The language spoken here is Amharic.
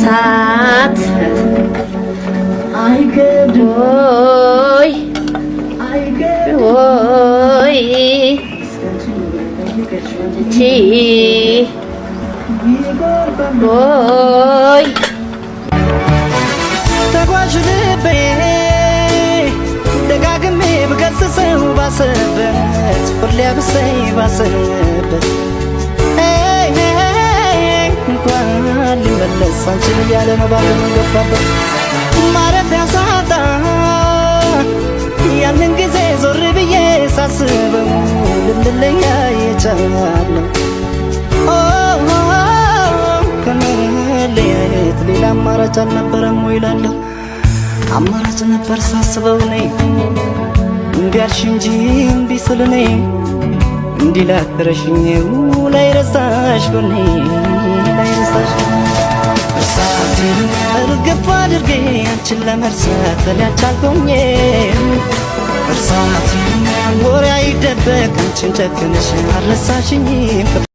ሳት ወይ ቺ ወይ ተጓዥ ልቤ ደጋግሜ ብገስጸው ባሰበት ሁሌ ብሰይ ባሰበት እንኳን ሊመለስ አንቺን እያለ ነው ባለም ገባበት ማረፊያ ሳጣ ያንን ጊዜ ዞር ብዬ ሳስበው ልንለያየቻለሁ ከመለያየት ሌላ አማራጭ አልነበረም ወይ እላለሁ። አማራጭ ነበር ሳስበው ነይ እንዲያልሽ እንጂ እምቢ ስል ነይ እንዲህ ላከረሽኝ ላይረሳሽ ጎኔ ላይረሳሽ እርሳቴን እርግፍ አድርጌ አንቺን ለመርሳት ሊያቻልኩኝ እርሳቴን ወሬ አይደበቅ አንቺን ጨክነሽ አልረሳሽኝም